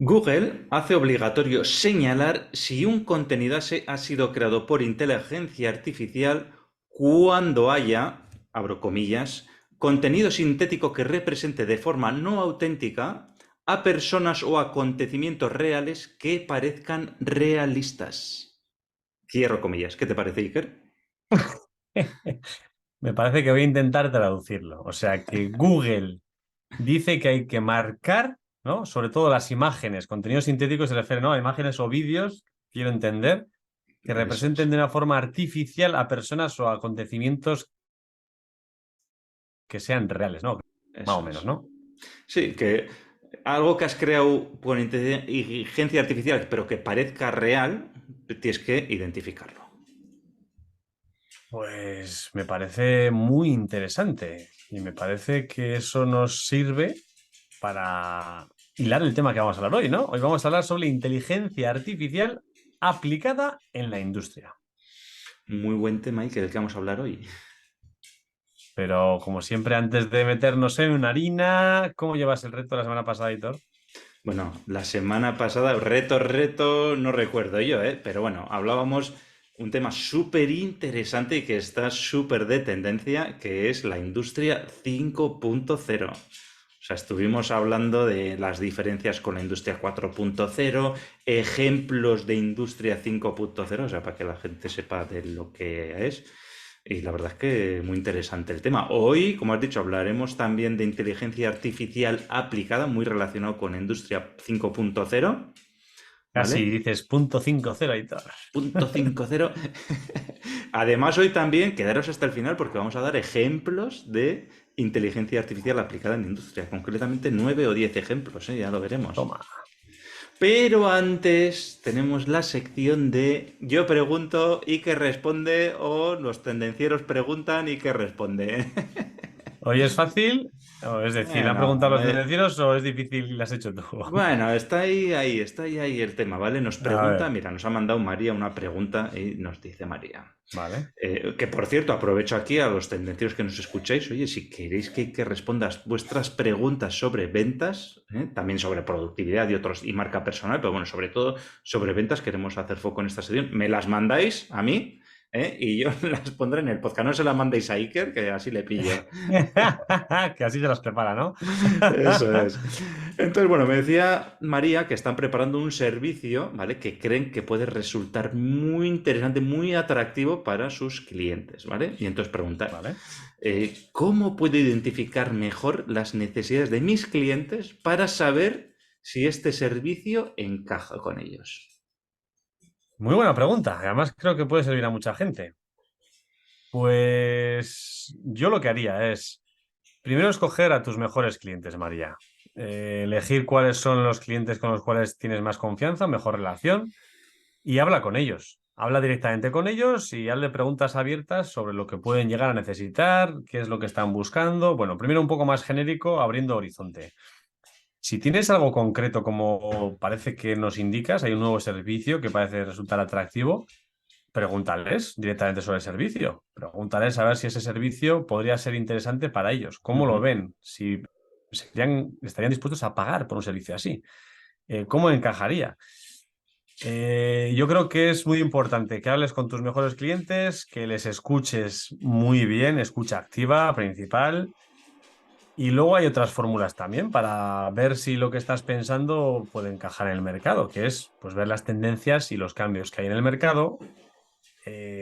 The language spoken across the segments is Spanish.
Google hace obligatorio señalar si un contenido ha sido creado por inteligencia artificial cuando haya, abro comillas, contenido sintético que represente de forma no auténtica a personas o acontecimientos reales que parezcan realistas. Cierro comillas. ¿Qué te parece, Iker? Me parece que voy a intentar traducirlo. O sea, que Google dice que hay que marcar, ¿no? Sobre todo las imágenes, contenido sintético se refiere, ¿no? A imágenes o vídeos, quiero entender, que Eso representen es. de una forma artificial a personas o acontecimientos que sean reales, ¿no? Más o Eso menos, es. ¿no? Sí, que algo que has creado por inteligencia artificial, pero que parezca real, tienes que identificarlo. Pues me parece muy interesante y me parece que eso nos sirve para hilar el tema que vamos a hablar hoy, ¿no? Hoy vamos a hablar sobre inteligencia artificial aplicada en la industria. Muy buen tema, Iker, del que vamos a hablar hoy. Pero como siempre, antes de meternos en harina, ¿cómo llevas el reto de la semana pasada, Hitor? Bueno, la semana pasada, reto, no recuerdo yo, ¿eh? Pero bueno, hablábamos un tema súper interesante y que está súper de tendencia, que es la industria 5.0. O sea, estuvimos hablando de las diferencias con la industria 4.0, ejemplos de industria 5.0, o sea, para que la gente sepa de lo que es. Y la verdad es que muy interesante el tema. Hoy, como has dicho, hablaremos también de inteligencia artificial aplicada, muy relacionado con Industria 5.0, Casi ¿vale? dices punto 5.0, Hitor. Punto 5.0. Además, hoy también quedaros hasta el final porque vamos a dar ejemplos de inteligencia artificial aplicada en industria. Concretamente 9 o 10 ejemplos, ¿eh? Ya lo veremos. Toma. Pero antes tenemos la sección de yo pregunto y que responde o los tendencieros preguntan y que responde. ¿Hoy es fácil? O es decir, ¿le han Bueno, preguntado los tendencieros o es difícil y lo has hecho tú? bueno, está ahí el tema, ¿vale? Nos A pregunta, ver, mira, nos ha mandado María una pregunta y nos dice María. vale. Que por cierto, aprovecho aquí a los tendencieros que nos escucháis. Oye, si queréis que respondas vuestras preguntas sobre ventas, también sobre productividad y otros y marca personal, pero bueno, sobre todo sobre ventas, queremos hacer foco en esta sesión. Me las mandáis a mí, y yo las pondré en el podcast. No se las mandéis a Iker, que así le pillo. Que así se las prepara, ¿no? Eso es. Entonces, bueno, me decía María que están preparando un servicio, ¿vale? Que creen que puede resultar muy interesante, muy atractivo para sus clientes, ¿vale? Y entonces preguntar, Vale. ¿cómo puedo identificar mejor las necesidades de mis clientes para saber si este servicio encaja con ellos? Muy buena pregunta. Además, creo que puede servir a mucha gente. Pues yo lo que haría es, primero, escoger a tus mejores clientes, María. Elegir cuáles son los clientes con los cuales tienes más confianza, mejor relación, y habla con ellos. Habla directamente con ellos y hazle preguntas abiertas sobre lo que pueden llegar a necesitar, qué es lo que están buscando. Bueno, primero un poco más genérico, abriendo horizonte. Si tienes algo concreto, como parece que nos indicas, hay un nuevo servicio que parece resultar atractivo, pregúntales directamente sobre el servicio. Pregúntales a ver si ese servicio podría ser interesante para ellos. ¿Cómo lo Ujú. ven? Si estarían dispuestos a pagar por un servicio así. ¿Cómo encajaría? Yo creo que es muy importante que hables con tus mejores clientes, que les escuches muy bien, escucha activa, principal. Y luego hay otras fórmulas también para ver si lo que estás pensando puede encajar en el mercado, que es pues ver las tendencias y los cambios que hay en el mercado,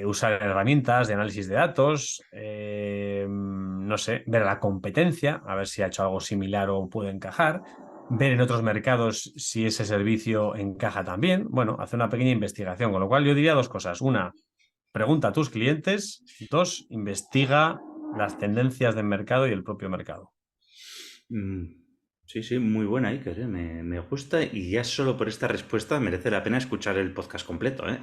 usar herramientas de análisis de datos, no sé, ver a la competencia, a ver si ha hecho algo similar o puede encajar, ver en otros mercados si ese servicio encaja también. Bueno, hacer una pequeña investigación, con lo cual yo diría dos cosas. Una, pregunta a tus clientes. Dos, investiga las tendencias del mercado y el propio mercado. Mm, sí, sí, muy buena, Iker, me gusta y ya solo por esta respuesta merece la pena escuchar el podcast completo, ¿eh?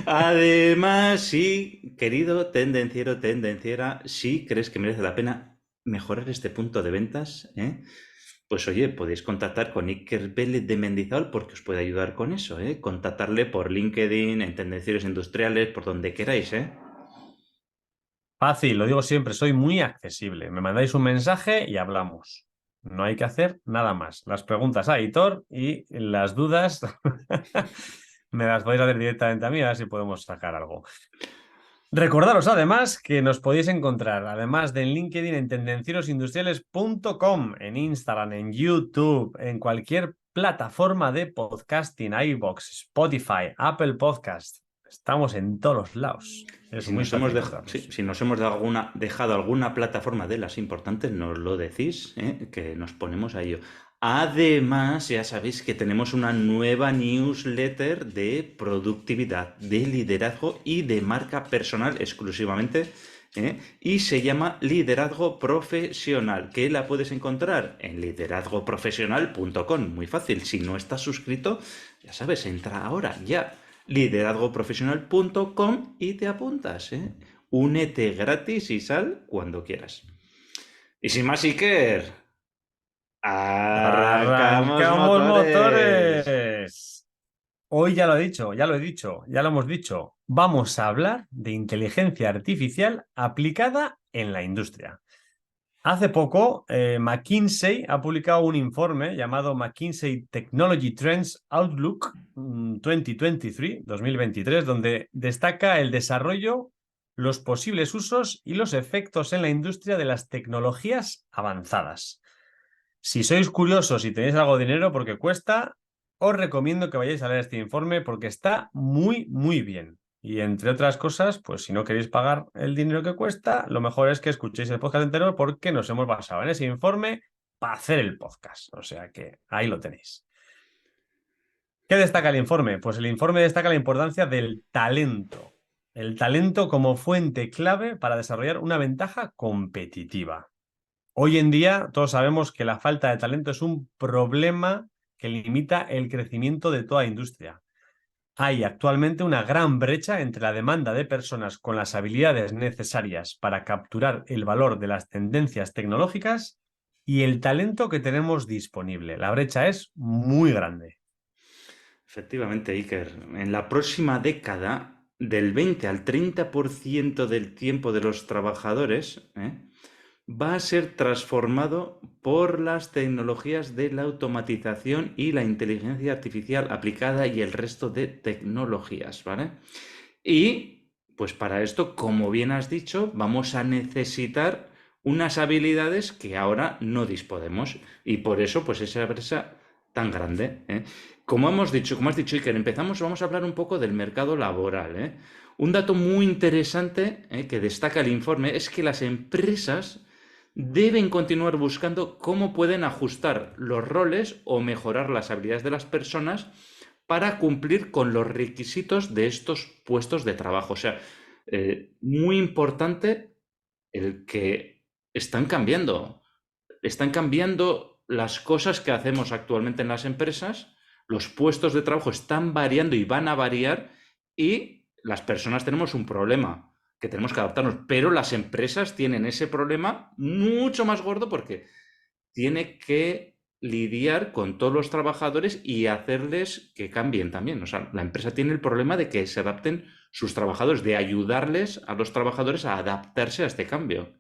Además, sí, querido tendenciera, si crees que merece la pena mejorar este punto de ventas, pues oye, podéis contactar con Iker Vélez de Mendizábal porque os puede ayudar con eso, ¿eh? Contactarle por LinkedIn, en Tendencieros Industriales, por donde queráis, ¿eh? Fácil, lo digo siempre, soy muy accesible. Me mandáis un mensaje y hablamos. No hay que hacer nada más. Las preguntas a Aitor y las dudas me las podéis hacer directamente a mí, a ver si podemos sacar algo. Recordaros además que nos podéis encontrar, además de en LinkedIn, en tendencierosindustriales.com, en Instagram, en YouTube, en cualquier plataforma de podcasting, iVoox, Spotify, Apple Podcast. Estamos en todos los lados. Y Es si muy nos fácil hemos, sí, encontrarnos. si nos hemos dejado alguna plataforma de las importantes, nos lo decís, que nos ponemos a ello. Además, ya sabéis que tenemos una nueva newsletter de productividad, de liderazgo y de marca personal exclusivamente, y se llama Liderazgo Profesional, que la puedes encontrar en liderazgoprofesional.com. Muy fácil, si no estás suscrito, ya sabes, entra ahora, ya liderazgoprofesional.com y te apuntas, ¿eh? Únete gratis y sal cuando quieras. Y sin más, Iker, arrancamos ¡Arrancamos motores. motores! Hoy ya lo he dicho, ya lo he dicho, ya lo hemos dicho. Vamos a hablar de inteligencia artificial aplicada en la industria. Hace poco, McKinsey ha publicado un informe llamado McKinsey Technology Trends Outlook 2023, donde destaca el desarrollo, los posibles usos y los efectos en la industria de las tecnologías avanzadas. Si sois curiosos y tenéis algo de dinero porque cuesta, os recomiendo que vayáis a leer este informe porque está muy, muy bien. Y entre otras cosas, pues si no queréis pagar el dinero que cuesta, lo mejor es que escuchéis el podcast entero porque nos hemos basado en ese informe para hacer el podcast. O sea que ahí lo tenéis. ¿Qué destaca el informe? Pues el informe destaca la importancia del talento. El talento como fuente clave para desarrollar una ventaja competitiva. Hoy en día todos sabemos que la falta de talento es un problema que limita el crecimiento de toda industria. Hay actualmente una gran brecha entre la demanda de personas con las habilidades necesarias para capturar el valor de las tendencias tecnológicas y el talento que tenemos disponible. La brecha es muy grande. Efectivamente, Iker, en la próxima década, del 20 al 30% del tiempo de los trabajadores, va a ser transformado por las tecnologías de la automatización y la inteligencia artificial aplicada y el resto de tecnologías, ¿vale? Y pues para esto, como bien has dicho, vamos a necesitar unas habilidades que ahora no disponemos y por eso pues esa brecha tan grande, ¿eh? Como hemos dicho, como has dicho, Iker, vamos a hablar un poco del mercado laboral, ¿eh? Un dato muy interesante, que destaca el informe, es que las empresas deben continuar buscando cómo pueden ajustar los roles o mejorar las habilidades de las personas para cumplir con los requisitos de estos puestos de trabajo. O sea, muy importante el que están cambiando las cosas que hacemos actualmente en las empresas, los puestos de trabajo están variando y van a variar y las personas tenemos un problema que tenemos que adaptarnos, pero las empresas tienen ese problema mucho más gordo porque tiene que lidiar con todos los trabajadores y hacerles que cambien también. O sea, la empresa tiene el problema de que se adapten sus trabajadores, de ayudarles a los trabajadores a adaptarse a este cambio.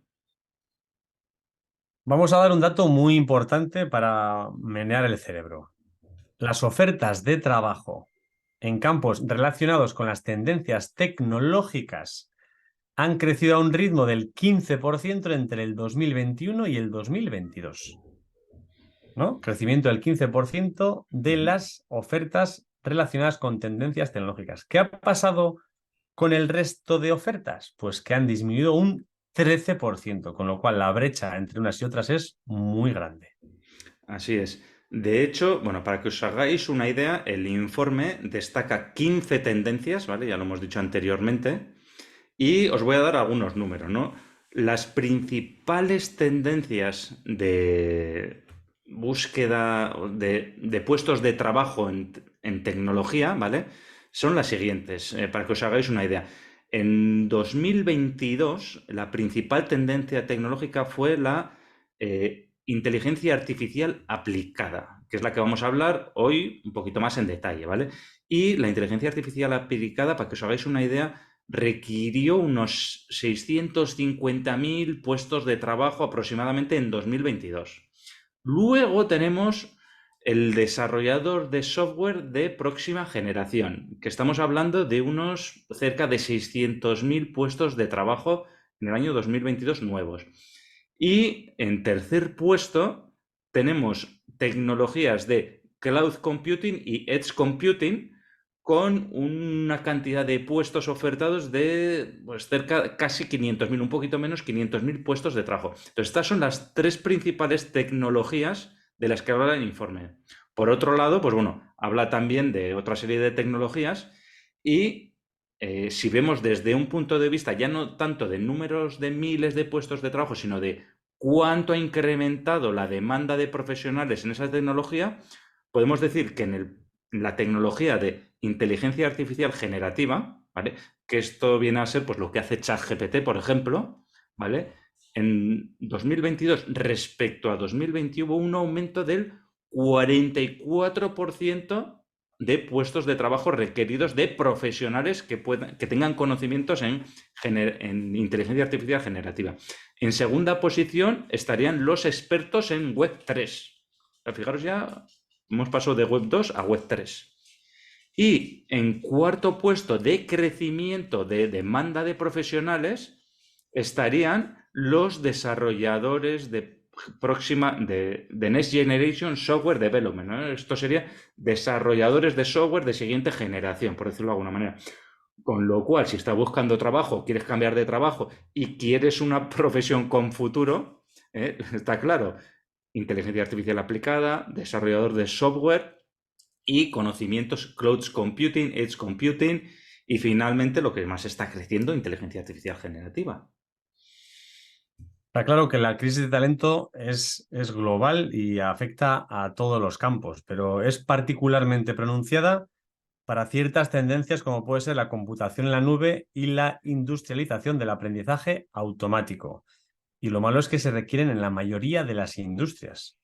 Vamos a dar un dato muy importante para menear el cerebro. Las ofertas de trabajo en campos relacionados con las tendencias tecnológicas han crecido a un ritmo del 15% entre el 2021 y el 2022. ¿No? Crecimiento del 15% de las ofertas relacionadas con tendencias tecnológicas. ¿Qué ha pasado con el resto de ofertas? Pues que han disminuido un 13%, con lo cual la brecha entre unas y otras es muy grande. Así es. De hecho, bueno, para que os hagáis una idea, el informe destaca 15 tendencias, ¿vale? Ya lo hemos dicho anteriormente. Y os voy a dar algunos números, ¿no? Las principales tendencias de búsqueda de puestos de trabajo en tecnología, ¿vale? Son las siguientes, para que os hagáis una idea. En 2022, la principal tendencia tecnológica fue la inteligencia artificial aplicada, que es la que vamos a hablar hoy un poquito más en detalle, ¿vale? Y la inteligencia artificial aplicada, para que os hagáis una idea, requirió unos 650.000 puestos de trabajo aproximadamente en 2022. Luego tenemos el desarrollador de software de próxima generación, que estamos hablando de unos cerca de 600.000 puestos de trabajo en el año 2022 nuevos. Y en tercer puesto tenemos tecnologías de cloud computing y edge computing con una cantidad de puestos ofertados de pues, cerca, casi 500.000, un poquito menos, 500.000 puestos de trabajo. Entonces, estas son las tres principales tecnologías de las que habla el informe. Por otro lado, pues bueno, habla también de otra serie de tecnologías y si vemos desde un punto de vista ya no tanto de números de miles de puestos de trabajo, sino de cuánto ha incrementado la demanda de profesionales en esa tecnología, podemos decir que en la tecnología de inteligencia artificial generativa, ¿vale? Que esto viene a ser pues, lo que hace ChatGPT, por ejemplo, ¿vale? En 2022 respecto a 2020 hubo un aumento del 44% de puestos de trabajo requeridos de profesionales que tengan conocimientos en inteligencia artificial generativa. En segunda posición estarían los expertos en Web3. Fijaros ya, hemos pasado de Web2 a Web3. Y en cuarto puesto de crecimiento de demanda de profesionales estarían los desarrolladores de Next Generation Software Development, ¿no? Esto sería desarrolladores de software de siguiente generación, por decirlo de alguna manera. Con lo cual, si estás buscando trabajo, quieres cambiar de trabajo y quieres una profesión con futuro, está claro, inteligencia artificial aplicada, desarrollador de software y conocimientos cloud computing, edge computing y finalmente lo que más está creciendo, inteligencia artificial generativa. Está claro que la crisis de talento es global y afecta a todos los campos, pero es particularmente pronunciada para ciertas tendencias como puede ser la computación en la nube y la industrialización del aprendizaje automático. Y lo malo es que se requieren en la mayoría de las industrias.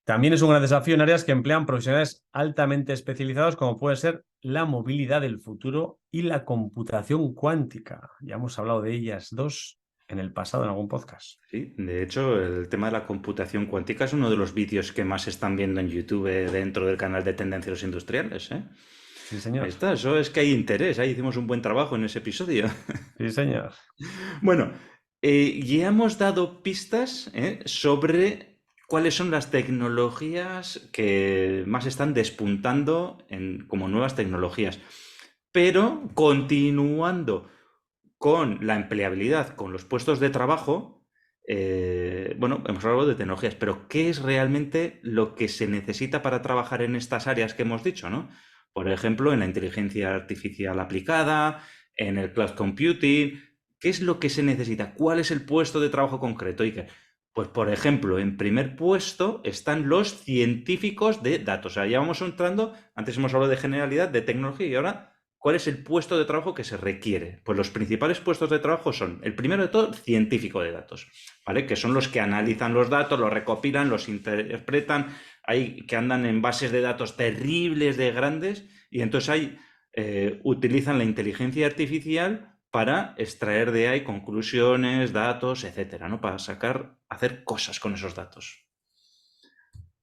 También es un gran desafío en áreas que emplean profesionales altamente especializados como puede ser la movilidad del futuro y la computación cuántica. Ya hemos hablado de ellas dos en el pasado en algún podcast. Sí, de hecho, el tema de la computación cuántica es uno de los vídeos que más se están viendo en YouTube dentro del canal de Tendencias Industriales, ¿eh? Sí, señor. Ahí está, eso es que hay interés, ahí hicimos un buen trabajo en ese episodio. Sí, señor. Bueno, ya hemos dado pistas sobre cuáles son las tecnologías que más están despuntando como nuevas tecnologías. Pero continuando con la empleabilidad, con los puestos de trabajo, bueno, hemos hablado de tecnologías, pero ¿qué es realmente lo que se necesita para trabajar en estas áreas que hemos dicho, ¿no? Por ejemplo, en la inteligencia artificial aplicada, en el cloud computing, ¿qué es lo que se necesita? ¿Cuál es el puesto de trabajo concreto, Iker? Pues, por ejemplo, en primer puesto están los científicos de datos. O sea, ya vamos entrando, antes hemos hablado de generalidad, de tecnología, y ahora, ¿cuál es el puesto de trabajo que se requiere? Pues los principales puestos de trabajo son, el primero de todo, científico de datos, ¿vale? Que son los que analizan los datos, los recopilan, los interpretan, hay que andan en bases de datos terribles de grandes, y entonces ahí utilizan la inteligencia artificial para extraer de ahí conclusiones, datos, etcétera, ¿no? Para hacer cosas con esos datos.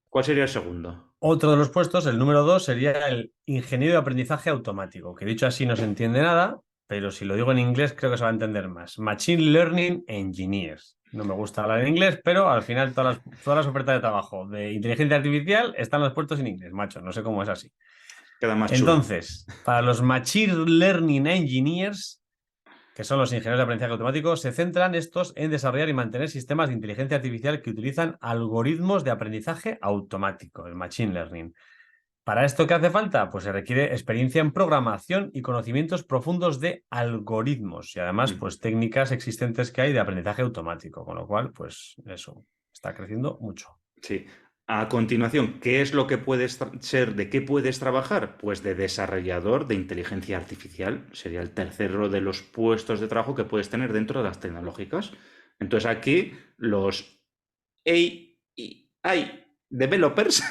¿Cuál sería el segundo? Otro de los puestos, el número 2, sería el ingeniero de aprendizaje automático, que dicho así no se entiende nada, pero si lo digo en inglés creo que se va a entender más. Machine Learning Engineers. No me gusta hablar en inglés, pero al final todas las ofertas de trabajo de inteligencia artificial están los puestos en inglés, macho, no sé cómo es así. Queda más chulo. Entonces, para los Machine Learning Engineers, que son los ingenieros de aprendizaje automático, se centran estos en desarrollar y mantener sistemas de inteligencia artificial que utilizan algoritmos de aprendizaje automático, el Machine Learning. ¿Para esto qué hace falta? Pues se requiere experiencia en programación y conocimientos profundos de algoritmos y además pues técnicas existentes que hay de aprendizaje automático, con lo cual pues eso está creciendo mucho. Sí. A continuación, ¿qué es lo que puedes ser? ¿De qué puedes trabajar? Pues de desarrollador de inteligencia artificial. Sería el tercero de los puestos de trabajo que puedes tener dentro de las tecnológicas. Entonces aquí los AI developers,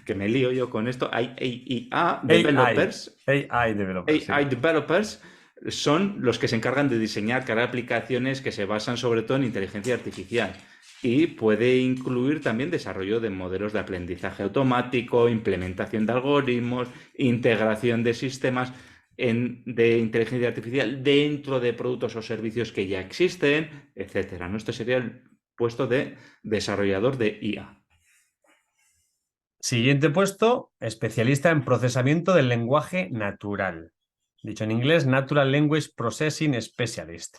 que me lío yo con esto, AI developers, AI developers son los que se encargan de diseñar, crear aplicaciones que se basan sobre todo en inteligencia artificial. Y puede incluir también desarrollo de modelos de aprendizaje automático, implementación de algoritmos, integración de sistemas de inteligencia artificial dentro de productos o servicios que ya existen, etcétera, ¿no? Este sería el puesto de desarrollador de IA. Siguiente puesto, especialista en procesamiento del lenguaje natural. Dicho en inglés, Natural Language Processing Specialist.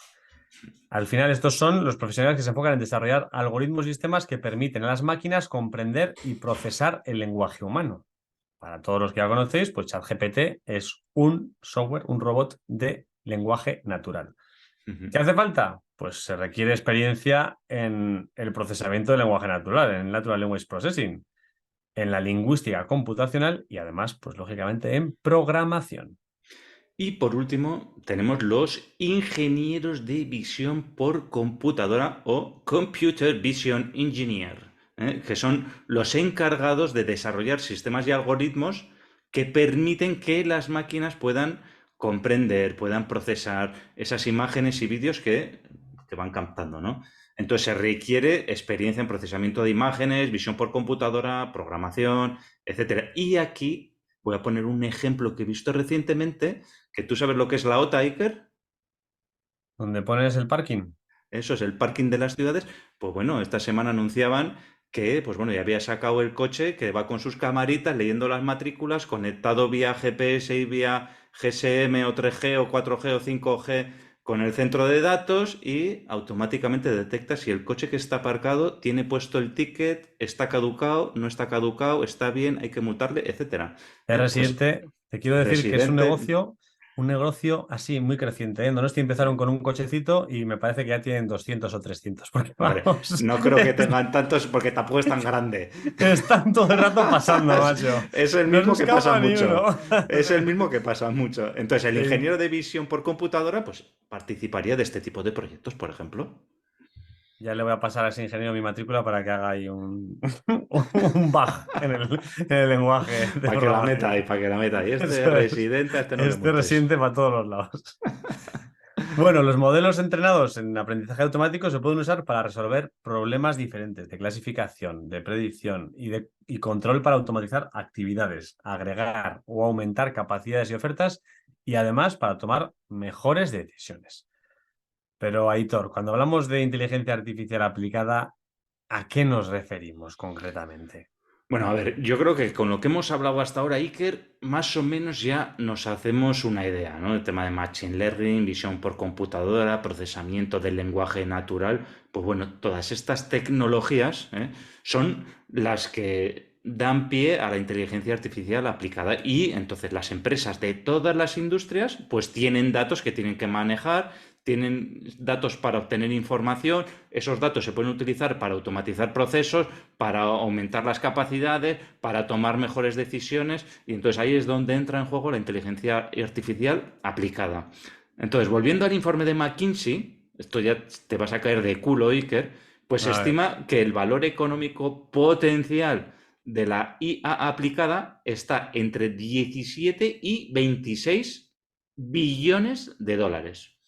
Al final, estos son los profesionales que se enfocan en desarrollar algoritmos y sistemas que permiten a las máquinas comprender y procesar el lenguaje humano. Para todos los que ya conocéis, pues ChatGPT es un software, un robot de lenguaje natural. ¿Qué hace falta? Pues se requiere experiencia en el procesamiento del lenguaje natural, en Natural Language Processing, en la lingüística computacional y además, pues lógicamente, en programación. Y por último, tenemos los ingenieros de visión por computadora o Computer Vision Engineer, que son los encargados de desarrollar sistemas y algoritmos que permiten que las máquinas puedan comprender, puedan procesar esas imágenes y vídeos que van captando, ¿no? Entonces se requiere experiencia en procesamiento de imágenes, visión por computadora, programación, etcétera. Y aquí voy a poner un ejemplo que he visto recientemente, que tú sabes lo que es la OTA, Iker. ¿Dónde pones el parking? Eso es el parking de las ciudades. Pues bueno, esta semana anunciaban que, pues bueno, ya había sacado el coche que va con sus camaritas leyendo las matrículas, conectado vía GPS y vía GSM o 3G o 4G o 5G con el centro de datos y automáticamente detecta si el coche que está aparcado tiene puesto el ticket, está caducado, no está caducado, está bien, hay que multarle, etcétera. Es Pues residente, te quiero decir que es residente. un negocio así muy creciente. Donosti empezaron con un cochecito y me parece que ya tienen 200 o 300, porque Hombre, vamos, no creo que tengan tantos porque tampoco es tan grande. están todo el rato pasando, macho. Es el No se mismo que pasa escapa ni mucho. uno. Es el mismo que pasa mucho. Entonces, el Eh, ingeniero de visión por computadora, pues participaría de este tipo de proyectos, por ejemplo. Ya le voy a pasar a ese ingeniero mi matrícula para que haga ahí un bug en el lenguaje de Para que la meta programación. ahí, para que la meta ahí. Este Eso es. residente, a este no le Este multes. residente para todos los lados. Bueno, los modelos entrenados en aprendizaje automático se pueden usar para resolver problemas diferentes de clasificación, de predicción y control para automatizar actividades, agregar o aumentar capacidades y ofertas y además para tomar mejores decisiones. Pero, Aitor, cuando hablamos de inteligencia artificial aplicada, ¿a qué nos referimos concretamente? Bueno, a ver, yo creo que con lo que hemos hablado hasta ahora, Iker, más o menos ya nos hacemos una idea, ¿no? El tema de Machine Learning, visión por computadora, procesamiento del lenguaje natural, pues bueno, todas estas tecnologías, son las que dan pie a la inteligencia artificial aplicada y entonces las empresas de todas las industrias pues tienen datos que tienen que manejar, tienen datos para obtener información, esos datos se pueden utilizar para automatizar procesos, para aumentar las capacidades, para tomar mejores decisiones y entonces ahí es donde entra en juego la inteligencia artificial aplicada. Entonces, volviendo al informe de McKinsey, esto ya te vas a caer de culo, Iker, pues se A ver, estima que el valor económico potencial de la IA aplicada está entre 17 y 26 billones de dólares.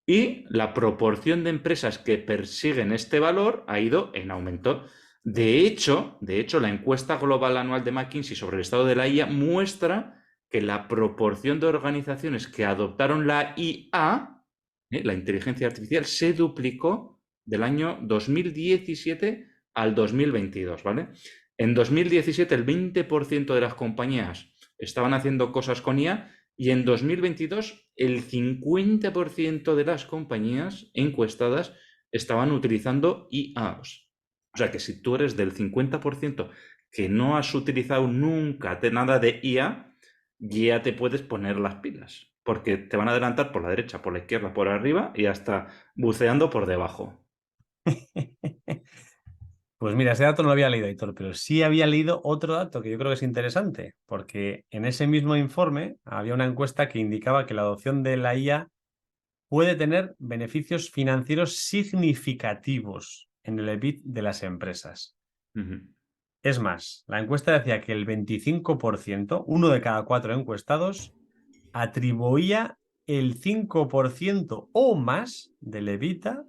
Y la proporción de empresas que persiguen este valor ha ido en aumento. De hecho, la encuesta global anual de McKinsey sobre el estado de la IA muestra que la proporción de organizaciones que adoptaron la IA, la inteligencia artificial, se duplicó del año 2017 al 2022, ¿vale? En 2017 el 20% de las compañías estaban haciendo cosas con IA y en 2022 el 50% de las compañías encuestadas estaban utilizando IAs. O sea que si tú eres del 50% que no has utilizado nunca nada de IA, ya te puedes poner las pilas, porque te van a adelantar por la derecha, por la izquierda, por arriba y hasta buceando por debajo. pues mira, ese dato no lo había leído, Aitor, pero sí había leído otro dato que yo creo que es interesante, porque en ese mismo informe había una encuesta que indicaba que la adopción de la IA puede tener beneficios financieros significativos en el EBIT de las empresas. Ujú. Es más, la encuesta decía que el 25%, uno de cada cuatro encuestados, atribuía el 5% o más del EBITDA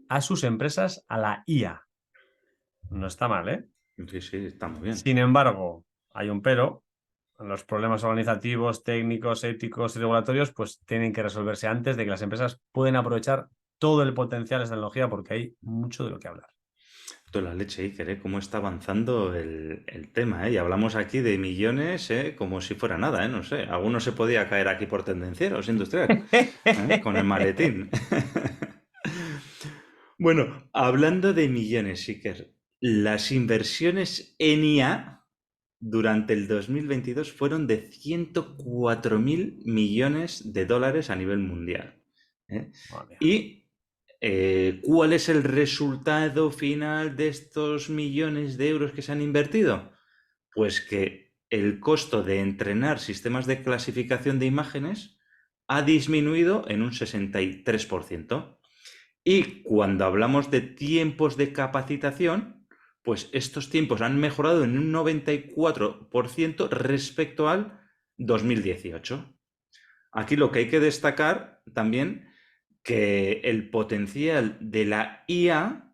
a sus empresas a la IA. No está mal, ¿eh? Sí, sí, está muy bien. Sin embargo, hay un pero. Los problemas organizativos, técnicos, éticos y regulatorios, pues tienen que resolverse antes de que las empresas puedan aprovechar todo el potencial de esta tecnología, porque hay mucho de lo que hablar. Toda la leche, Iker, ¿eh? Cómo está avanzando el tema, ¿eh? Y hablamos aquí de millones, ¿eh? Como si fuera nada, ¿eh? No sé, alguno se podía caer aquí por tendencieros industrial, ¿eh? Con el maletín. Bueno, hablando de millones, Iker, las inversiones en IA durante el 2022 fueron de 104.000 millones de dólares a nivel mundial, ¿eh? Madre mía. Y ¿cuál es el resultado final de estos millones de euros que se han invertido? Pues que el costo de entrenar sistemas de clasificación de imágenes ha disminuido en un 63%. Y cuando hablamos de tiempos de capacitación, pues estos tiempos han mejorado en un 94% respecto al 2018. Aquí lo que hay que destacar también que el potencial de la IA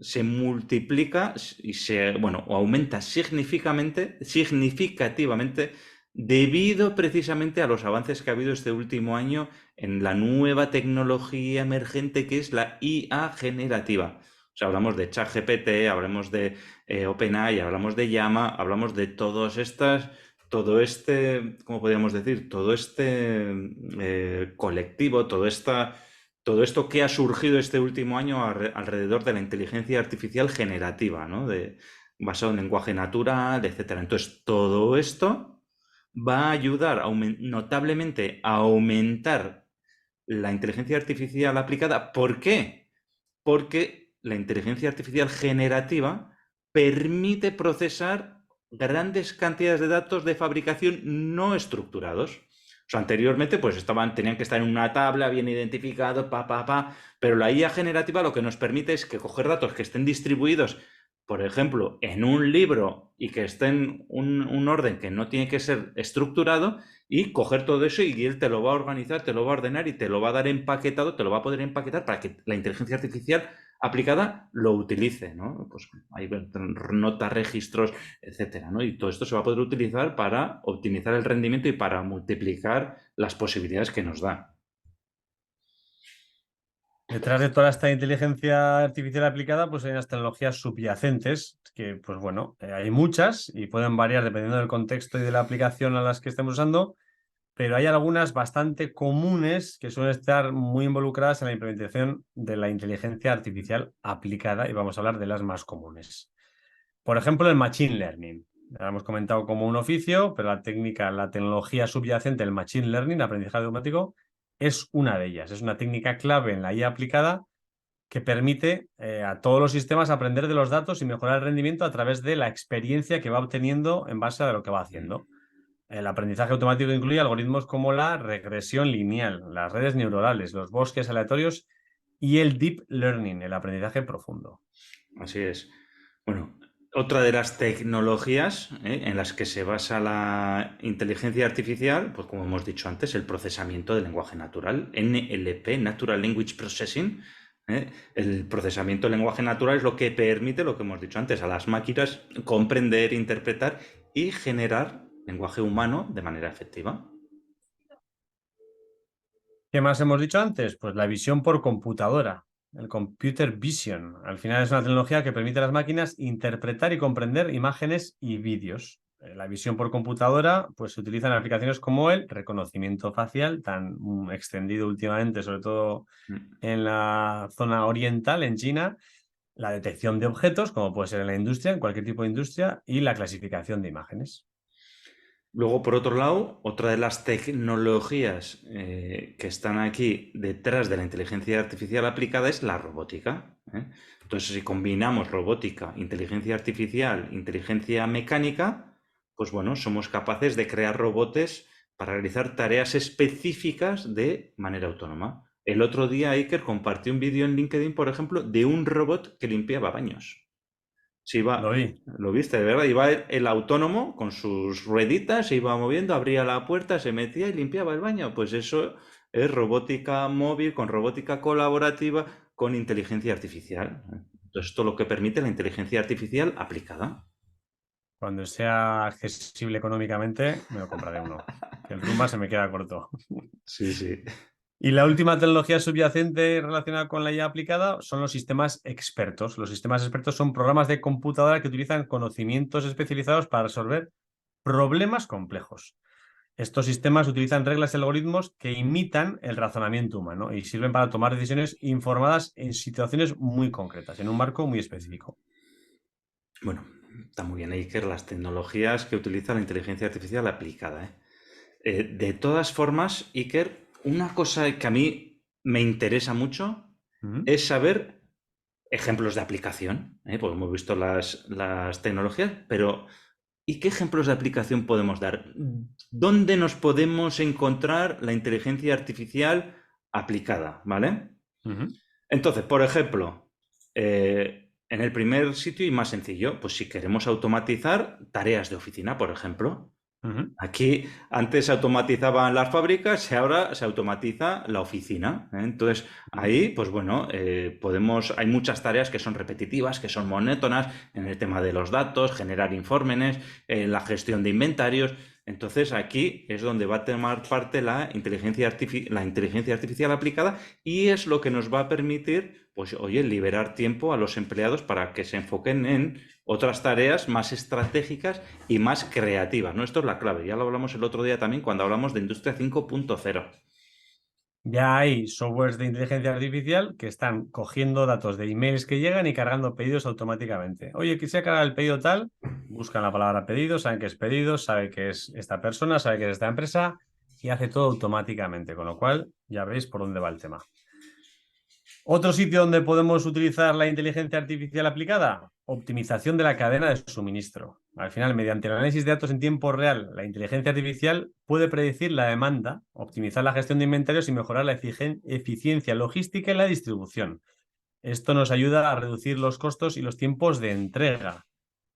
se multiplica y o aumenta significativamente debido precisamente a los avances que ha habido este último año en la nueva tecnología emergente que es la IA generativa. O sea, hablamos de ChatGPT, hablamos de OpenAI, hablamos de Llama, hablamos de todas estas todo este, ¿cómo podríamos decir? Todo este colectivo, todo esto que ha surgido este último año alrededor de la inteligencia artificial generativa, ¿no? Basado en lenguaje natural, etcétera. Entonces, todo esto va a ayudar notablemente a aumentar la inteligencia artificial aplicada. ¿Por qué? Porque la inteligencia artificial generativa permite procesar grandes cantidades de datos de fabricación no estructurados. O sea, anteriormente pues tenían que estar en una tabla bien identificados, pero la IA generativa lo que nos permite es que coger datos que estén distribuidos, por ejemplo, en un libro y que estén en un orden que no tiene que ser estructurado y coger todo eso y él te lo va a organizar, te lo va a ordenar y te lo va a dar empaquetado, te lo va a poder empaquetar para que la inteligencia artificial aplicada lo utilice, ¿no? Pues hay notas, registros, etcétera, ¿no? Y todo esto se va a poder utilizar para optimizar el rendimiento y para multiplicar las posibilidades que nos da. Detrás de toda esta inteligencia artificial aplicada, pues hay unas tecnologías subyacentes que, pues bueno, hay muchas y pueden variar dependiendo del contexto y de la aplicación a las que estemos usando, pero hay algunas bastante comunes que suelen estar muy involucradas en la implementación de la inteligencia artificial aplicada y vamos a hablar de las más comunes. Por ejemplo, el Machine Learning. Ya hemos comentado como un oficio, pero la técnica, la tecnología subyacente del Machine Learning, aprendizaje automático, es una de ellas. Es una técnica clave en la IA aplicada que permite a todos los sistemas aprender de los datos y mejorar el rendimiento a través de la experiencia que va obteniendo en base a lo que va haciendo. El aprendizaje automático incluye algoritmos como la regresión lineal, las redes neuronales, los bosques aleatorios y el deep learning, el aprendizaje profundo. Así es. Bueno, otra de las tecnologías en las que se basa la inteligencia artificial, pues como hemos dicho antes, el procesamiento del lenguaje natural, NLP, Natural Language Processing. El procesamiento del lenguaje natural es lo que permite, lo que hemos dicho antes, a las máquinas comprender, interpretar y generar lenguaje humano de manera efectiva. ¿Qué más hemos dicho antes? Pues la visión por computadora, el computer vision. Al final es una tecnología que permite a las máquinas interpretar y comprender imágenes y vídeos. La visión por computadora pues se utiliza en aplicaciones como el reconocimiento facial, tan extendido últimamente, sobre todo en la zona oriental, en China, la detección de objetos, como puede ser en la industria, en cualquier tipo de industria, y la clasificación de imágenes. Luego, por otro lado, otra de las tecnologías que están aquí detrás de la inteligencia artificial aplicada es la robótica. Entonces, si combinamos robótica, inteligencia artificial, inteligencia mecánica, pues bueno, somos capaces de crear robots para realizar tareas específicas de manera autónoma. El otro día Iker compartió un vídeo en LinkedIn, por ejemplo, de un robot que limpiaba baños. Se Lo iba, vi. lo viste, de verdad, iba el autónomo con sus rueditas, se iba moviendo, abría la puerta, se metía y limpiaba el baño. Pues eso es robótica móvil, con robótica colaborativa, con inteligencia artificial. Entonces, esto lo que permite la inteligencia artificial aplicada. Cuando sea accesible económicamente, me lo compraré uno. Que el Rumba se me queda corto. Sí, sí. Y la última tecnología subyacente relacionada con la IA aplicada son los sistemas expertos. Los sistemas expertos son programas de computadora que utilizan conocimientos especializados para resolver problemas complejos. Estos sistemas utilizan reglas y algoritmos que imitan el razonamiento humano y sirven para tomar decisiones informadas en situaciones muy concretas, en un marco muy específico. Bueno, está muy bien, Iker, las tecnologías que utiliza la inteligencia artificial aplicada, ¿eh? De todas formas, Iker, una cosa que a mí me interesa mucho ¿Mm? es saber ejemplos de aplicación, ¿eh? Porque hemos visto las tecnologías, pero ¿y qué ejemplos de aplicación podemos dar? ¿Dónde nos podemos encontrar la inteligencia artificial aplicada? ¿Vale? Ujú, Entonces, por ejemplo, en el primer sitio y más sencillo, pues si queremos automatizar tareas de oficina, por ejemplo. ujú. Aquí antes se automatizaban las fábricas y ahora se automatiza la oficina, ¿eh? Entonces, Ujú. ahí, pues bueno, hay muchas tareas que son repetitivas, que son monótonas en el tema de los datos, generar informes, la gestión de inventarios. Entonces, aquí es donde va a tomar parte la inteligencia artificial aplicada y es lo que nos va a permitir, pues, oye, liberar tiempo a los empleados para que se enfoquen en otras tareas más estratégicas y más creativas, ¿no? Esto es la clave. Ya lo hablamos el otro día también cuando hablamos de Industria 5.0. Ya hay softwares de inteligencia artificial que están cogiendo datos de emails que llegan y cargando pedidos automáticamente. Oye, quisiera cargar el pedido tal, buscan la palabra pedido, saben que es pedido, sabe que es esta persona, sabe que es esta empresa y hace todo automáticamente, con lo cual ya veis por dónde va el tema. Otro sitio donde podemos utilizar la inteligencia artificial aplicada, optimización de la cadena de suministro. Al final, mediante el análisis de datos en tiempo real, la inteligencia artificial puede predecir la demanda, optimizar la gestión de inventarios y mejorar la eficiencia logística y la distribución. Esto nos ayuda a reducir los costos y los tiempos de entrega.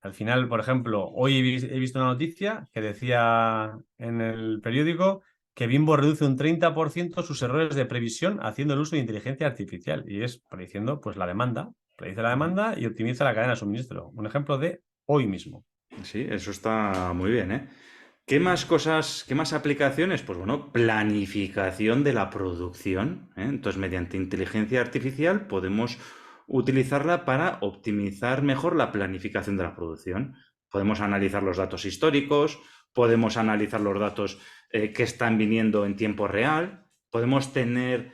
Al final, por ejemplo, hoy he visto una noticia que decía en el periódico que Bimbo reduce un 30% sus errores de previsión haciendo el uso de inteligencia artificial y es prediciendo pues, la demanda, predice la demanda y optimiza la cadena de suministro. Un ejemplo de hoy mismo. Sí, eso está muy bien, ¿eh? ¿Qué más cosas, qué más aplicaciones? Pues bueno, planificación de la producción, ¿eh? Entonces, mediante inteligencia artificial podemos utilizarla para optimizar mejor la planificación de la producción. Podemos analizar los datos históricos, podemos analizar los datos que están viniendo en tiempo real, podemos tener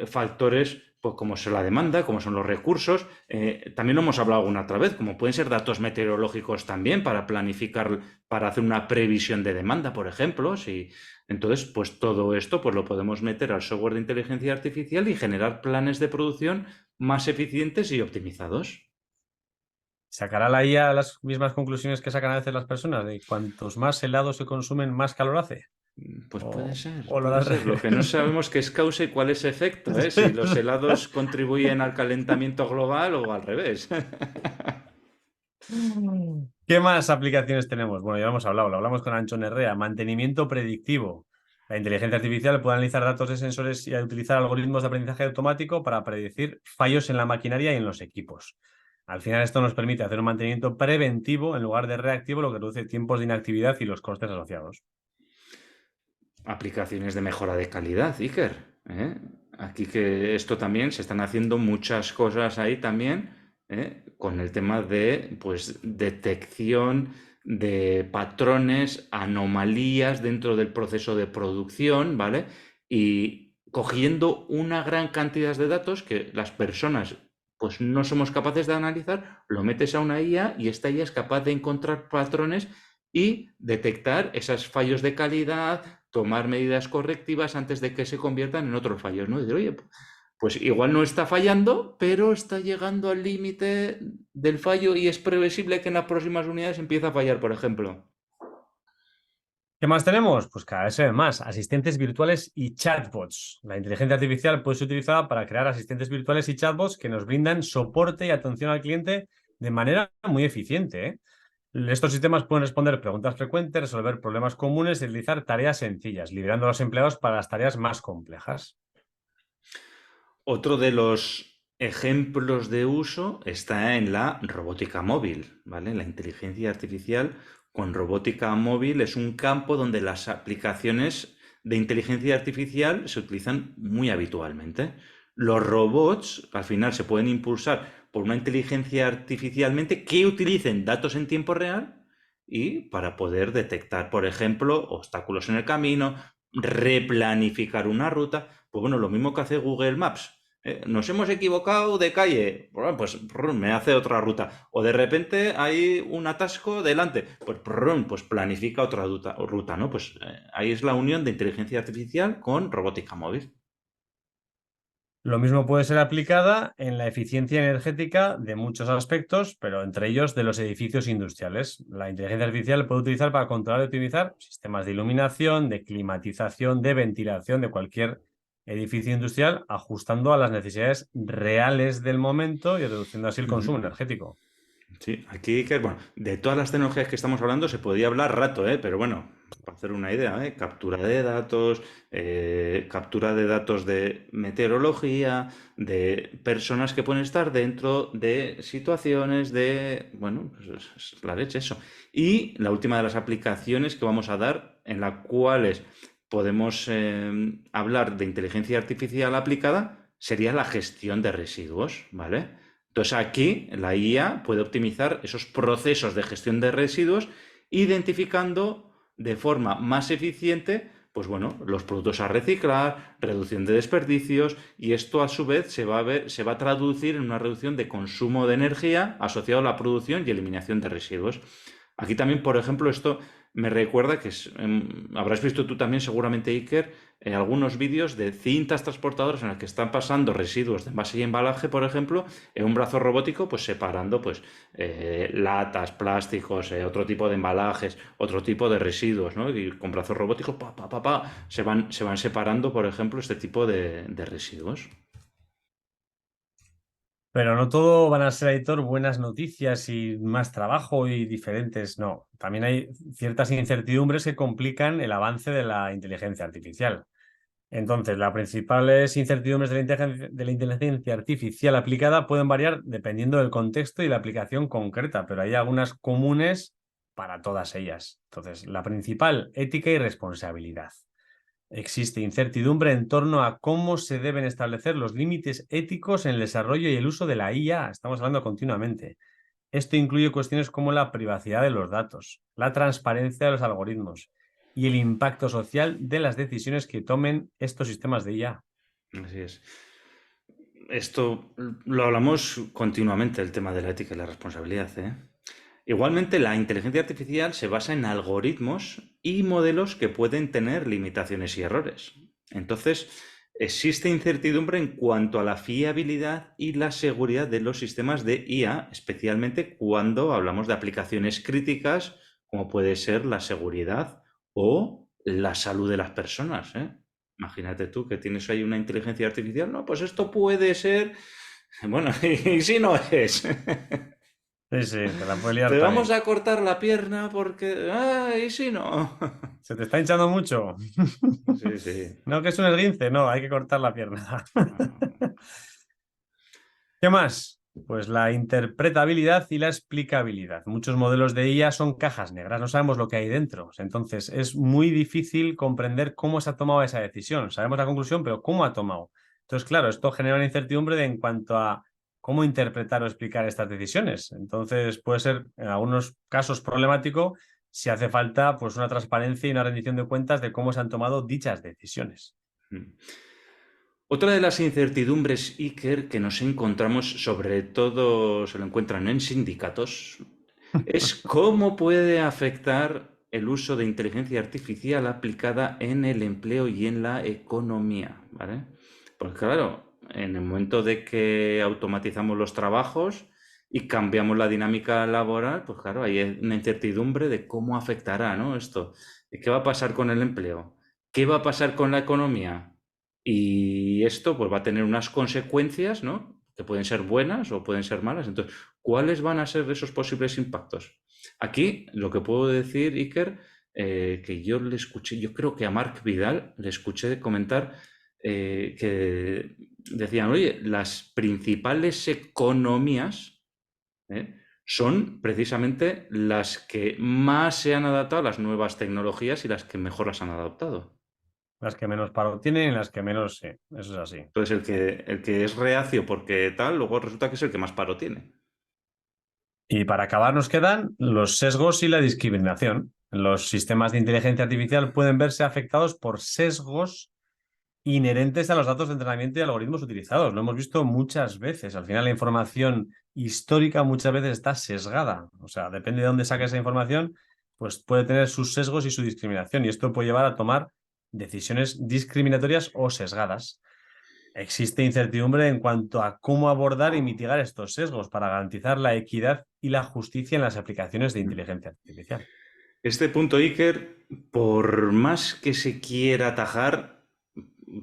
factores pues, como es la demanda, como son los recursos. También lo hemos hablado alguna otra vez, como pueden ser datos meteorológicos también para planificar, para hacer una previsión de demanda, por ejemplo. Si, entonces, pues todo esto pues, lo podemos meter al software de inteligencia artificial y generar planes de producción más eficientes y optimizados. ¿Sacará la IA las mismas conclusiones que sacan a veces las personas de cuantos más helados se consumen, más calor hace? Pues puede ser, O lo puede das ser. Lo que no sabemos qué es causa y cuál es efecto, ¿eh? Si los helados contribuyen al calentamiento global o al revés. ¿Qué más aplicaciones tenemos? Bueno, ya lo hemos hablado, lo hablamos con Anchón Herrera. Mantenimiento predictivo. La inteligencia artificial puede analizar datos de sensores y utilizar algoritmos de aprendizaje automático para predecir fallos en la maquinaria y en los equipos. Al final, esto nos permite hacer un mantenimiento preventivo en lugar de reactivo, lo que reduce tiempos de inactividad y los costes asociados. Aplicaciones de mejora de calidad, Iker, ¿eh? Aquí que esto también se están haciendo muchas cosas ahí también, ¿eh? Con el tema de pues detección de patrones, anomalías dentro del proceso de producción, ¿vale? Y cogiendo una gran cantidad de datos que las personas pues no somos capaces de analizar, lo metes a una IA y esta IA es capaz de encontrar patrones y detectar esos fallos de calidad, tomar medidas correctivas antes de que se conviertan en otros fallos, ¿no? Y decir, oye, pues igual no está fallando, pero está llegando al límite del fallo y es previsible que en las próximas unidades empiece a fallar, por ejemplo. ¿Qué más tenemos? Pues cada vez se ven más asistentes virtuales y chatbots. La inteligencia artificial puede ser utilizada para crear asistentes virtuales y chatbots que nos brindan soporte y atención al cliente de manera muy eficiente, ¿eh? Estos sistemas pueden responder preguntas frecuentes, resolver problemas comunes y realizar tareas sencillas, liberando a los empleados para las tareas más complejas. Otro de los ejemplos de uso está en la robótica móvil, ¿vale? La inteligencia artificial con robótica móvil es un campo donde las aplicaciones de inteligencia artificial se utilizan muy habitualmente. Los robots al final se pueden impulsar por una inteligencia artificialmente que utilicen datos en tiempo real y para poder detectar, por ejemplo, obstáculos en el camino, replanificar una ruta. Pues bueno, lo mismo que hace Google Maps. Nos hemos equivocado de calle, bueno, pues me hace otra ruta. O de repente hay un atasco delante, pues planifica otra ruta, ¿no? Pues ahí es la unión de inteligencia artificial con robótica móvil. Lo mismo puede ser aplicada en la eficiencia energética de muchos aspectos, pero entre ellos de los edificios industriales. La inteligencia artificial puede utilizar para controlar y optimizar sistemas de iluminación, de climatización, de ventilación de cualquier edificio industrial, ajustando a las necesidades reales del momento y reduciendo así el consumo Ujú. energético. Sí, aquí que, bueno, de todas las tecnologías que estamos hablando se podía hablar rato, ¿eh? Pero bueno, para hacer una idea, ¿eh? Captura de datos de meteorología, de personas que pueden estar dentro de situaciones de, bueno, pues es la leche eso. Y la última de las aplicaciones que vamos a dar, en las cuales podemos hablar de inteligencia artificial aplicada, sería la gestión de residuos, ¿vale? Entonces aquí la IA puede optimizar esos procesos de gestión de residuos, identificando de forma más eficiente, pues bueno, los productos a reciclar, reducción de desperdicios, y esto a su vez se va a traducir en una reducción de consumo de energía asociado a la producción y eliminación de residuos. Aquí también, por ejemplo, esto me recuerda que habrás visto tú también seguramente, Iker, algunos vídeos de cintas transportadoras en las que están pasando residuos de envase y embalaje, por ejemplo, en un brazo robótico, pues separando pues, latas, plásticos, otro tipo de embalajes, otro tipo de residuos, ¿no? Y con brazos robóticos, se van separando, por ejemplo, este tipo de residuos. Pero no todo van a ser, editor, buenas noticias y más trabajo y diferentes. No, también hay ciertas incertidumbres que complican el avance de la inteligencia artificial. Entonces, las principales incertidumbres de la inteligencia artificial aplicada pueden variar dependiendo del contexto y la aplicación concreta, pero hay algunas comunes para todas ellas. Entonces, la principal, ética y responsabilidad. Existe incertidumbre en torno a cómo se deben establecer los límites éticos en el desarrollo y el uso de la IA. Estamos hablando continuamente. Esto incluye cuestiones como la privacidad de los datos, la transparencia de los algoritmos y el impacto social de las decisiones que tomen estos sistemas de IA. Así es. Esto lo hablamos continuamente, el tema de la ética y la responsabilidad, ¿eh? Igualmente, la inteligencia artificial se basa en algoritmos y modelos que pueden tener limitaciones y errores. Entonces, existe incertidumbre en cuanto a la fiabilidad y la seguridad de los sistemas de IA, especialmente cuando hablamos de aplicaciones críticas, como puede ser la seguridad o la salud de las personas, ¿eh? Imagínate tú que tienes ahí una inteligencia artificial, no, pues esto puede ser, bueno, y si no es. Sí, sí, te la puede liar Te vamos también. a cortar la pierna porque... Ah, ¿y si no? ¿Se te está hinchando mucho? Sí, sí. No, que es un esguince, no, hay que cortar la pierna. ¿Qué más? Pues la interpretabilidad y la explicabilidad. Muchos modelos de IA son cajas negras, no sabemos lo que hay dentro. Entonces es muy difícil comprender cómo se ha tomado esa decisión. Sabemos la conclusión, pero ¿cómo ha tomado? Entonces, claro, esto genera una incertidumbre en cuanto a cómo interpretar o explicar estas decisiones. Entonces puede ser en algunos casos problemático si hace falta pues una transparencia y una rendición de cuentas de cómo se han tomado dichas decisiones. Otra de las incertidumbres, Iker, que nos encontramos, sobre todo se lo encuentran en sindicatos, es cómo puede afectar el uso de inteligencia artificial aplicada en el empleo y en la economía, ¿vale? Porque claro, en el momento de que automatizamos los trabajos y cambiamos la dinámica laboral, pues claro, hay una incertidumbre de cómo afectará, ¿no? Esto. ¿Qué va a pasar con el empleo? ¿Qué va a pasar con la economía? Y esto pues va a tener unas consecuencias, ¿no? Que pueden ser buenas o pueden ser malas. Entonces, ¿cuáles van a ser esos posibles impactos? Aquí lo que puedo decir, Iker, que yo le escuché, yo creo que a Marc Vidal le escuché comentar que decían, oye, las principales economías, son precisamente las que más se han adaptado a las nuevas tecnologías y las que mejor las han adoptado. Las que menos paro tienen y las que menos, sí, eso es así. Entonces, el que es reacio porque tal, luego resulta que es el que más paro tiene. Y para acabar nos quedan los sesgos y la discriminación. Los sistemas de inteligencia artificial pueden verse afectados por sesgos inherentes a los datos de entrenamiento y algoritmos utilizados. Lo hemos visto muchas veces. Al final la información histórica muchas veces está sesgada. O sea, depende de dónde saque esa información, pues puede tener sus sesgos y su discriminación. Y esto puede llevar a tomar decisiones discriminatorias o sesgadas. Existe incertidumbre en cuanto a cómo abordar y mitigar estos sesgos para garantizar la equidad y la justicia en las aplicaciones de inteligencia artificial. Este punto, Iker, por más que se quiera atajar,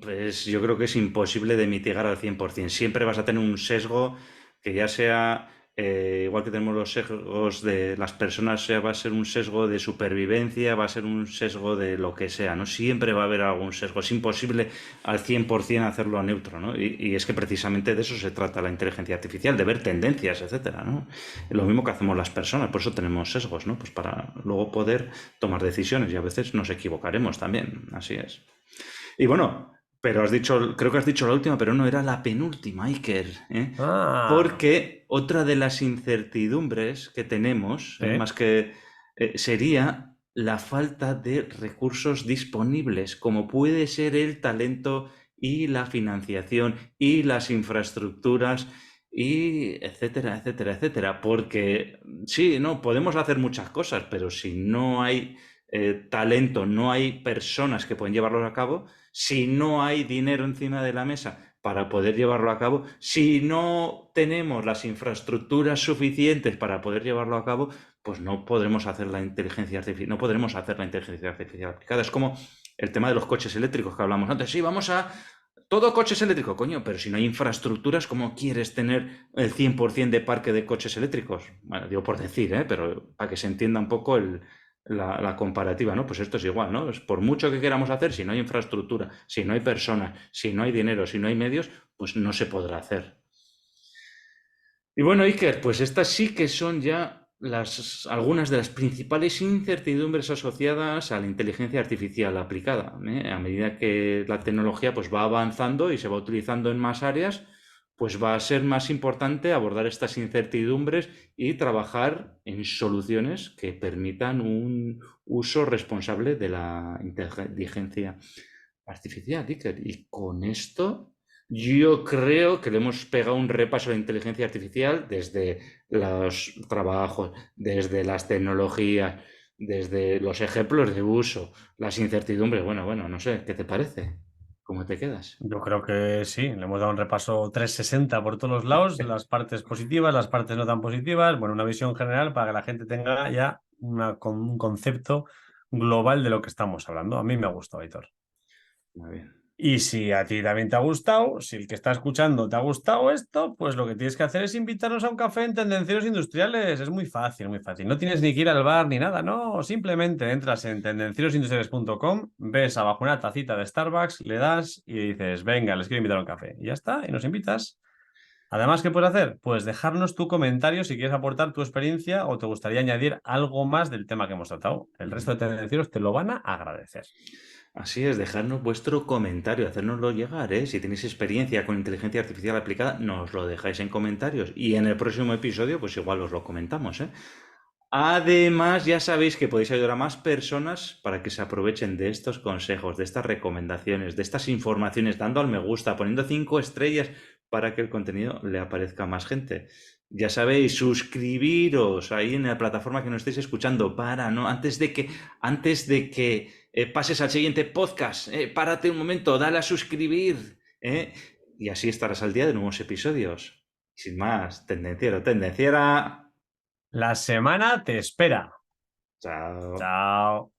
pues yo creo que es imposible de mitigar al 100%. Siempre vas a tener un sesgo que ya sea, igual que tenemos los sesgos de las personas, ya va a ser un sesgo de supervivencia, va a ser un sesgo de lo que sea, ¿no? Siempre va a haber algún sesgo. Es imposible al 100% hacerlo a neutro, ¿no? Y es que precisamente de eso se trata la inteligencia artificial, de ver tendencias, etcétera, ¿no? Lo mismo que hacemos las personas, por eso tenemos sesgos, ¿no? Pues para luego poder tomar decisiones y a veces nos equivocaremos también, así es. Y bueno, pero creo que has dicho la última, pero no era la penúltima, Iker, ¿eh? Ah, Porque otra de las incertidumbres que tenemos, sí. más que sería la falta de recursos disponibles, como puede ser el talento y la financiación y las infraestructuras y etcétera, etcétera, etcétera. Porque sí, no, podemos hacer muchas cosas, pero si no hay talento, no hay personas que pueden llevarlo a cabo, si no hay dinero encima de la mesa para poder llevarlo a cabo, si no tenemos las infraestructuras suficientes para poder llevarlo a cabo, pues no podremos hacer la inteligencia artificial, no podremos hacer la inteligencia artificial aplicada. Es como el tema de los coches eléctricos que hablamos antes. Sí, vamos a todo coches eléctricos, coño, pero si no hay infraestructuras, ¿cómo quieres tener el 100% de parque de coches eléctricos? Bueno, digo por decir, pero para que se entienda un poco la comparativa, ¿no? Pues esto es igual, ¿no? Es por mucho que queramos hacer, si no hay infraestructura, si no hay personas, si no hay dinero, si no hay medios, pues no se podrá hacer. Y bueno, Iker, pues estas sí que son ya algunas de las principales incertidumbres asociadas a la inteligencia artificial aplicada, ¿eh? A medida que la tecnología pues, va avanzando y se va utilizando en más áreas, pues va a ser más importante abordar estas incertidumbres y trabajar en soluciones que permitan un uso responsable de la inteligencia artificial, Iker. Y con esto yo creo que le hemos pegado un repaso a la inteligencia artificial desde los trabajos, desde las tecnologías, desde los ejemplos de uso, las incertidumbres. Bueno, no sé, ¿qué te parece? ¿Cómo te quedas? Yo creo que sí, le hemos dado un repaso 360 por todos los lados, las partes positivas, las partes no tan positivas, bueno, una visión general para que la gente tenga ya un concepto global de lo que estamos hablando. A mí me ha gustado, Aitor. Muy bien. Y si a ti también te ha gustado, si el que está escuchando te ha gustado esto, pues lo que tienes que hacer es invitarnos a un café en Tendencieros Industriales. Es muy fácil, muy fácil. No tienes ni que ir al bar ni nada, no. Simplemente entras en tendencierosindustriales.com, ves abajo una tacita de Starbucks, le das y dices, venga, les quiero invitar a un café. Y ya está, y nos invitas. Además, ¿qué puedes hacer? Pues dejarnos tu comentario si quieres aportar tu experiencia o te gustaría añadir algo más del tema que hemos tratado. El resto de tendencieros te lo van a agradecer. Así es, dejadnos vuestro comentario, hacérnoslo llegar, ¿eh? Si tenéis experiencia con inteligencia artificial aplicada, nos lo dejáis en comentarios. Y en el próximo episodio, pues igual os lo comentamos, ¿eh? Además, ya sabéis que podéis ayudar a más personas para que se aprovechen de estos consejos, de estas recomendaciones, de estas informaciones, dando al me gusta, poniendo 5 estrellas para que el contenido le aparezca a más gente. Ya sabéis, suscribiros ahí en la plataforma que nos estéis escuchando para, ¿no? Antes de que pases al siguiente podcast, párate un momento, dale a suscribir, y así estarás al día de nuevos episodios. Sin más, tendenciero, tendenciera. La semana te espera. Chao. Chao.